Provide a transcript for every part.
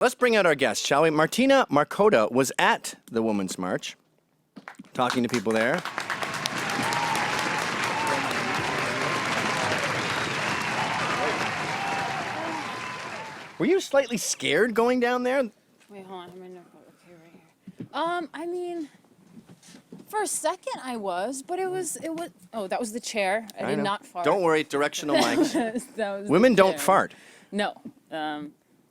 Let's bring out our guest, shall we? Martina Markota was at the Women's March, talking to people there. Were you slightly scared going down there? Wait, hold on. Okay, right here. I mean, for a second I was, but it was. Oh, that was the chair. I did not fart. Don't worry, directional mics. That was Women the don't chair. fart. No.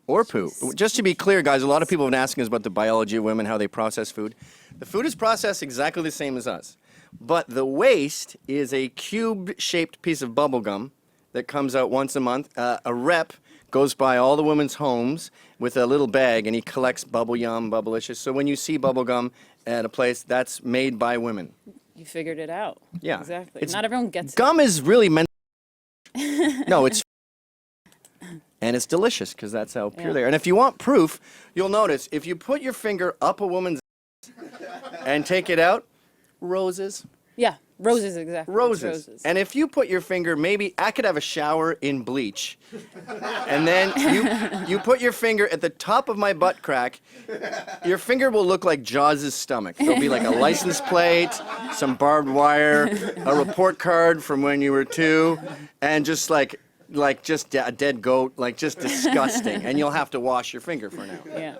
Or poo. Just to be clear, guys, a lot of people have been asking us about the biology of women, how they process food. The food is processed exactly the same as us. But the waste is a cube-shaped piece of bubble gum that comes out once a month. A rep goes by all the women's homes with a little bag, and he collects Bubble Yum, Bubblicious. So when you see bubble gum at a place, that's made by women. You figured it out. Yeah. Exactly. Not everyone gets it. Gum is really meant... No, it's... And it's delicious, because that's how pure they are. And if you want proof, you'll notice, if you put your finger up a woman's and take it out, roses. Yeah, roses, exactly. Roses. And if you put your finger, maybe I could have a shower in bleach, and then you put your finger at the top of my butt crack, your finger will look like Jaws' stomach. There'll be like a license plate, some barbed wire, a report card from when you were 2, and just like just a dead goat, like just disgusting. And you'll have to wash your finger for now. Yeah.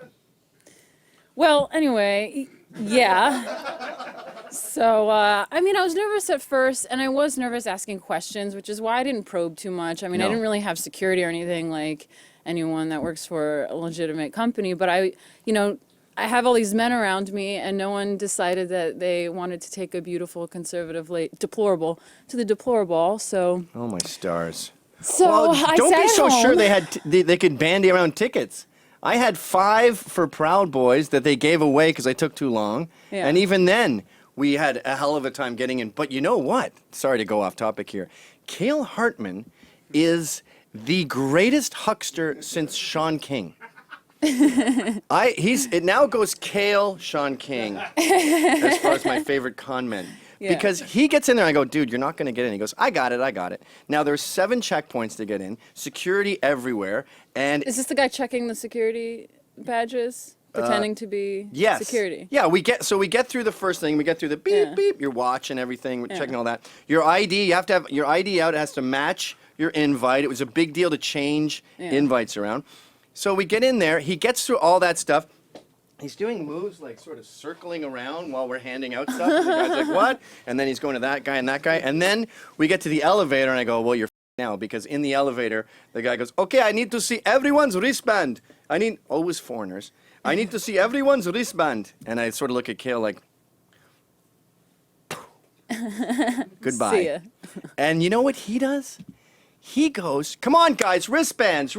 Well, anyway, yeah. So, I mean, I was nervous at first, and I was nervous asking questions, which is why I didn't probe too much. I mean, I didn't really have security or anything like anyone that works for a legitimate company, but I have all these men around me, and no one decided that they wanted to take a beautiful, conservative, deplorable to the deplorable, so... Oh, my stars. So well, I don't sat be so home. sure they could bandy around tickets. I had 5 for Proud Boys that they gave away because I took too long. Yeah. And even then, we had a hell of a time getting in. But you know what? Sorry to go off topic here. Cale Hartman is the greatest huckster since Sean King. It now goes Cale, Sean King, as far as my favorite con men. Yeah. Because he gets in there and I go, dude, you're not going to get in. He goes, I got it. Now there's 7 checkpoints to get in, security everywhere, and... Is this the guy checking the security badges? Pretending to be security? Yeah, we get through the first thing, we get through the beep, beep, your watch and everything, we're checking all that. Your ID, you have to have your ID out, it has to match your invite. It was a big deal to change invites around. So we get in there, he gets through all that stuff. He's doing moves like sort of circling around while we're handing out stuff. And the guy's like, what? And then he's going to that guy and that guy. And then we get to the elevator and I go, well, you're now. Because in the elevator, the guy goes, okay, I need to see everyone's wristband. Always foreigners. I need to see everyone's wristband. And I sort of look at Cale like, goodbye. See ya. And you know what he does? He goes, come on, guys, wristbands.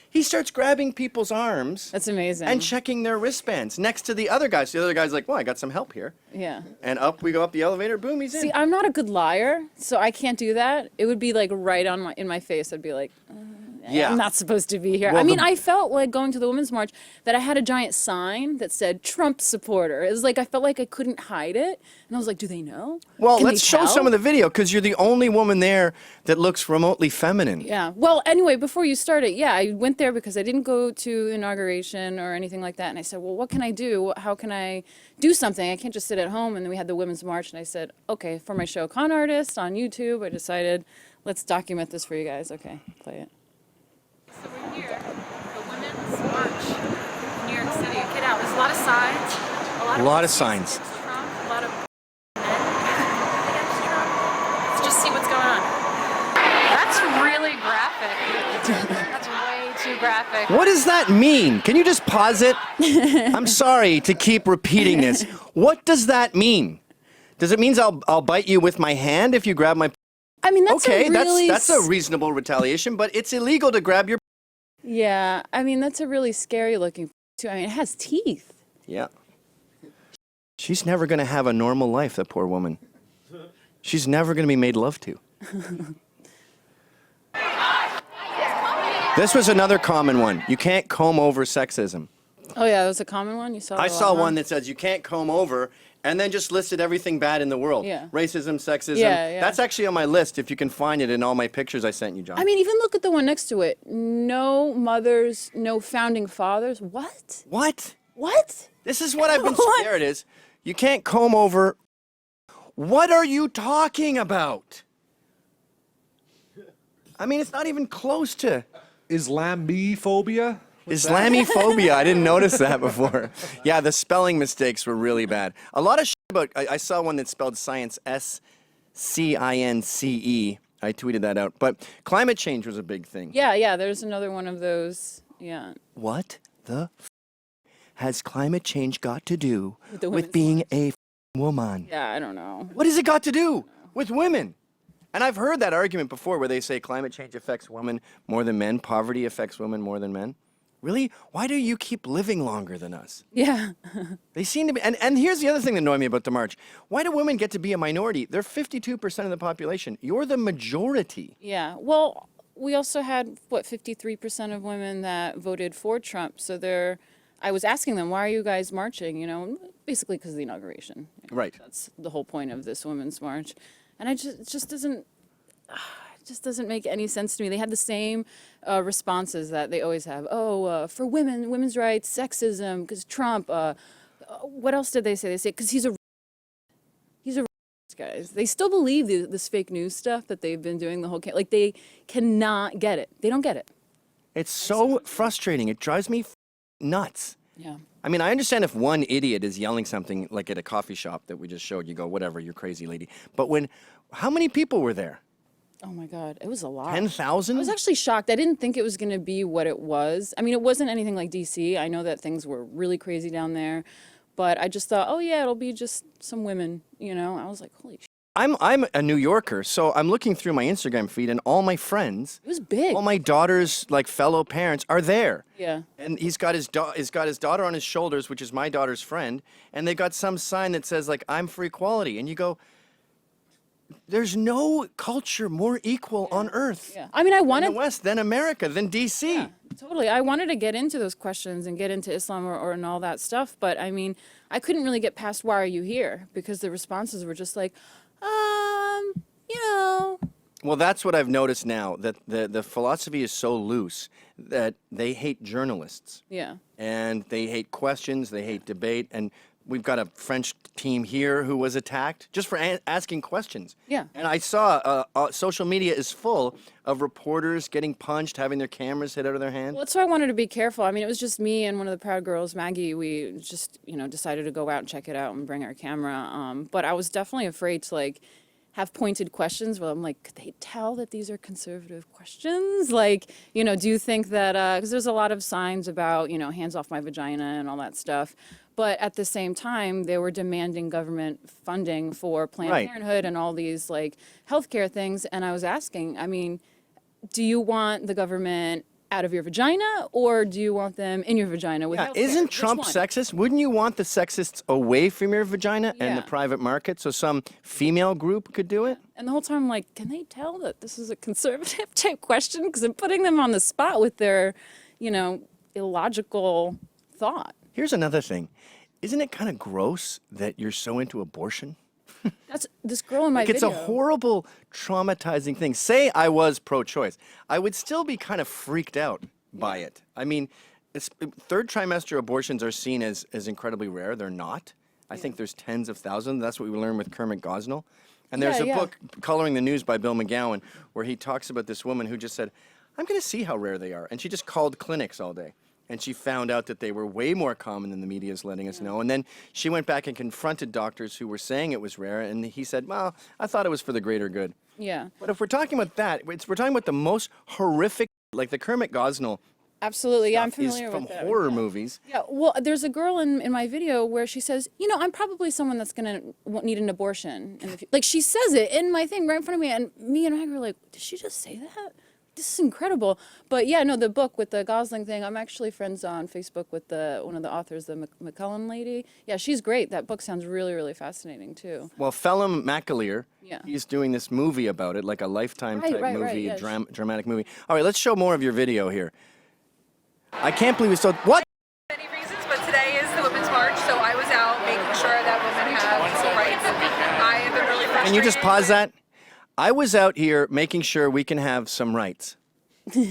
He starts grabbing people's arms. That's amazing. And checking their wristbands next to the other guys. The other guy's like, well, I got some help here. Yeah. And up we go up the elevator, boom, he's in. See, I'm not a good liar, so I can't do that. It would be like right in my face. I'd be like, I'm not supposed to be here. Well, I mean, I felt like going to the Women's March that I had a giant sign that said Trump supporter. It was like I felt like I couldn't hide it. And I was like, do they know? Well, Can let's show some of the video, because you're the only woman there that looks remotely feminine. Yeah. Well, anyway, before you started, I went there because I didn't go to inauguration or anything like that. And I said, well, what can I do? How can I do something? I can't just sit at home. And then we had the Women's March, and I said, okay, for my show Con Artist on YouTube, I decided, let's document this for you guys. Okay, play it. So we're here, the Women's March in New York City. Get out. There's a lot of signs. A lot of signs. Trump, a lot of men against Trump. Let's just see what's going on. That's really graphic. That's way too graphic. What does that mean? Can you just pause it? I'm sorry to keep repeating this. What does that mean? Does it mean I'll bite you with my hand if you grab my... I mean, that's okay, a really... that's a reasonable retaliation, but it's illegal to grab your... Yeah, I mean, that's a really scary looking too. I mean, it has teeth. Yeah. She's never going to have a normal life, that poor woman. She's never going to be made love to. This was another common one. You can't comb over sexism. Oh yeah, that was a common one. You saw. I saw one that says you can't comb over, and then just listed everything bad in the world. Yeah. Racism, sexism. Yeah, yeah. That's actually on my list. If you can find it in all my pictures I sent you, John. I mean, even look at the one next to it. No mothers, no founding fathers. What? What? What? This is what I've been What? scared is. You can't comb over. What are you talking about? I mean, it's not even close to Islamophobia? Islamophobia. I didn't notice that before. Yeah, the spelling mistakes were really bad. A lot of shit about. I saw one that spelled science SCINCE. I tweeted that out. But climate change was a big thing. Yeah, yeah. There's another one of those. Yeah. What the has climate change got to do With the with women's being a woman? Yeah, I don't know. What has it got to do with women? And I've heard that argument before where they say climate change affects women more than men, poverty affects women more than men. Really? Why do you keep living longer than us? Yeah. They seem to be, and here's the other thing that annoyed me about the march. Why do women get to be a minority? They're 52% of the population. You're the majority. Yeah. Well, we also had, what, 53% of women that voted for Trump. So I was asking them, why are you guys marching? You know, basically because of the inauguration. Right. That's the whole point of this women's march. And it just doesn't make any sense to me. They had the same responses that they always have. Oh, for women, women's rights, sexism, because Trump. What else did they say? They say because he's a guys. They still believe this fake news stuff that they've been doing the whole like they cannot get it. They don't get it. It's so frustrating. It drives me nuts. Yeah. I mean, I understand if one idiot is yelling something like at a coffee shop that we just showed, you go, whatever, you're crazy lady. But how many people were there? Oh my God, it was a lot. 10,000? I was actually shocked. I didn't think it was going to be what it was. I mean, it wasn't anything like DC. I know that things were really crazy down there, but I just thought, oh yeah, it'll be just some women, you know? I was like, holy shit. I'm a New Yorker, so I'm looking through my Instagram feed, and all my friends, It was big. all my daughter's like fellow parents are there. Yeah. And he's got his daughter on his shoulders, which is my daughter's friend, and they got some sign that says like I'm for equality, and you go, there's no culture more equal on earth. Yeah. I mean, I In wanted the West than America, than DC. Yeah, totally. I wanted to get into those questions and get into Islam or and all that stuff, but I mean, I couldn't really get past why are you here? Because the responses were just like, you know. Well, that's what I've noticed now, that the philosophy is so loose that they hate journalists. Yeah. And they hate questions, they hate debate, and we've got a French team here who was attacked just for asking questions. Yeah. And I saw social media is full of reporters getting punched, having their cameras hit out of their hand. Well, that's why I wanted to be careful. I mean, it was just me and one of the Proud Girls, Maggie. We just, decided to go out and check it out and bring our camera. But I was definitely afraid to, have pointed questions where I'm like, could they tell that these are conservative questions? Do you think that, because there's a lot of signs about, hands off my vagina and all that stuff. But at the same time, they were demanding government funding for Planned Right. Parenthood and all these healthcare things. And I was asking, I mean, do you want the government out of your vagina or do you want them in your vagina with Yeah, healthcare? isn't Which Trump one? sexist? Wouldn't you want the sexists away from your vagina and the Yeah. private market so some female group could do it? And the whole time I'm like, can they tell that this is a conservative type question? Because I'm putting them on the spot with their, illogical thought. Here's another thing. Isn't it kind of gross that you're so into abortion? That's this girl in my It's video. a horrible, traumatizing thing. Say I was pro-choice. I would still be kind of freaked out by it. I mean, third trimester abortions are seen as incredibly rare. They're not. I think there's tens of thousands. That's what we learned with Kermit Gosnell. And there's Yeah, a book, Coloring the News by Bill McGowan, where he talks about this woman who just said, I'm going to see how rare they are. And she just called clinics all day. And she found out that they were way more common than the media is letting us know. And then she went back and confronted doctors who were saying it was rare. And he said, well, I thought it was for the greater good. Yeah. But if we're talking about that, we're talking about the most horrific, like the Kermit Gosnell Absolutely. Yeah, I'm stuff is familiar from with that. horror Yeah. movies. Yeah, well, there's a girl in my video where she says, I'm probably someone that's going to need an abortion. She says it in my thing right in front of me. And me and Meg were like, did she just say that? This is incredible. But yeah, no, the book with the Gosling thing, I'm actually friends on Facebook with one of the authors, the McCullum lady. Yeah, she's great. That book sounds really, really fascinating too. Well, Phelim McAleer, Yeah. he's doing this movie about it, like a Lifetime type Right, movie, yeah. dramatic movie. All right, let's show more of your video here. I can't believe it's so... What? Many reasons, but March, so I was out making sure that women have rights. I have been really frustrated. Can you just pause that? I was out here making sure we can have some rights. Some of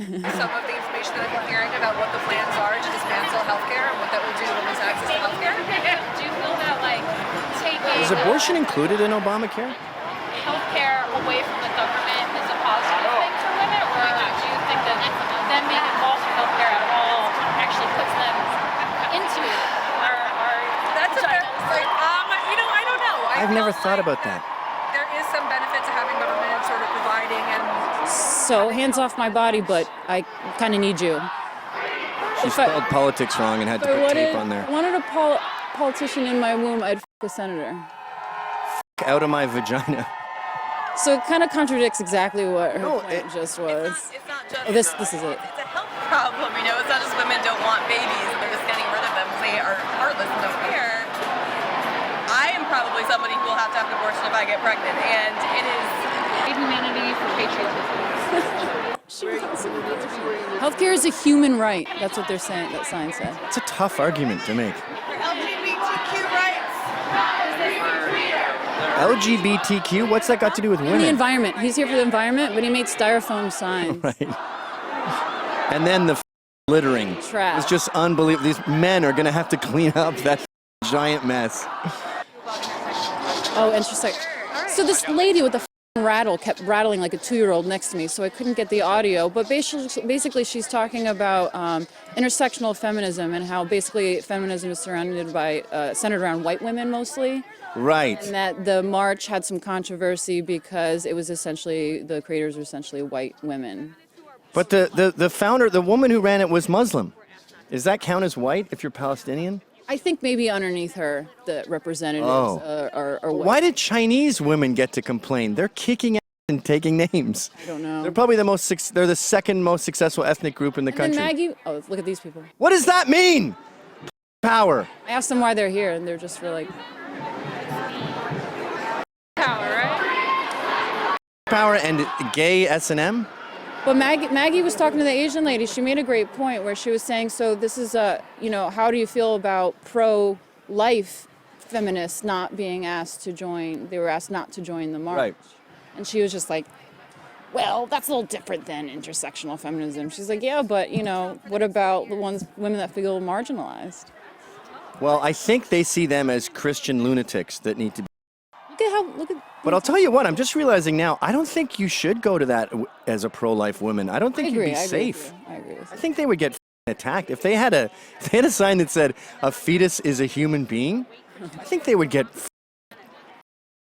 the information that I've been hearing about what the plans are to dismantle healthcare and what that will do to women's access to healthcare. Do you feel that like taking Is abortion included in Obamacare? healthcare away from the government is a positive thing for women, or do you think that them being involved in healthcare at all actually puts them into That's a fair, like, I don't know. I've never thought about that. There is some benefit to having government sort of providing and. So hands off my body, but I kind of need you. She spelled politics wrong and had to put tape on there. Wanted a politician in my womb, I'd a senator. Out of my vagina. So it kind of contradicts exactly what her No, point just was. It's not just. Oh, this is it. It's a health problem. It's not just women don't want babies and they're just getting rid of them because they are heartless and don't care. I am probably somebody who will have to have an abortion if I get pregnant, and it is. humanity for patriotism? Healthcare is a human right. That's what they're saying. That sign said. It's a tough argument to make. LGBTQ rights. LGBTQ? What's that got to do with And the women? environment. He's here for the environment, but he made styrofoam signs. Right. And then the littering. Trash. It's just unbelievable. These men are going to have to clean up that giant mess. Oh, interesting. So this lady with the rattle kept rattling like a 2-year-old next to me, so I couldn't get the audio. But basically she's talking about intersectional feminism and how basically feminism is centered around white women mostly. Right. And that the march had some controversy because it was the creators were essentially white women. But the founder, the woman who ran it was Muslim. Does that count as white if you're Palestinian? I think maybe underneath her, the representatives are white. Why did Chinese women get to complain? They're kicking ass and taking names. I don't know. They're probably they're the second most successful ethnic group in the And country. then Maggie, look at these people. What does that mean? Power. I asked them why they're here, and they're just like, Power, right? Power and gay S&M? but Maggie was talking to the Asian lady. She made a great point where she was saying, so this is how do you feel about pro-life feminists not being asked to join? They were asked not to join the march. Right. And she was just like, well, that's a little different than intersectional feminism. She's like, yeah, but what about the women that feel marginalized? Well, I think they see them as Christian lunatics that need to be. Look at. But I'll tell you what, I'm just realizing now, I don't think you should go to that as a pro-life woman. I don't think you'd be safe. I agree with I you. think they would get attacked. If they had a sign that said, a fetus is a human being, I think they would get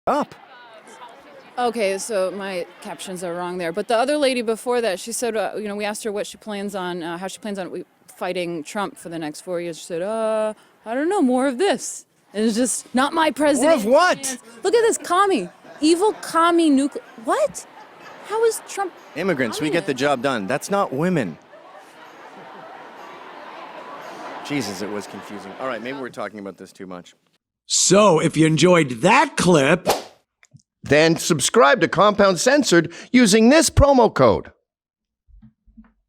up. Okay, so my captions are wrong there. But the other lady before that, she said, we asked her what she plans on, how she plans on fighting Trump for the next 4 years. She said, I don't know, more of this. And it's just not my president. More of what? Look at this commie. Evil commie nuclear. What? How is Trump? Immigrants, we get the job done. That's not women. Jesus, it was confusing. All right, maybe we're talking about this too much. So, if you enjoyed that clip, Then subscribe to Compound Censored using this promo code.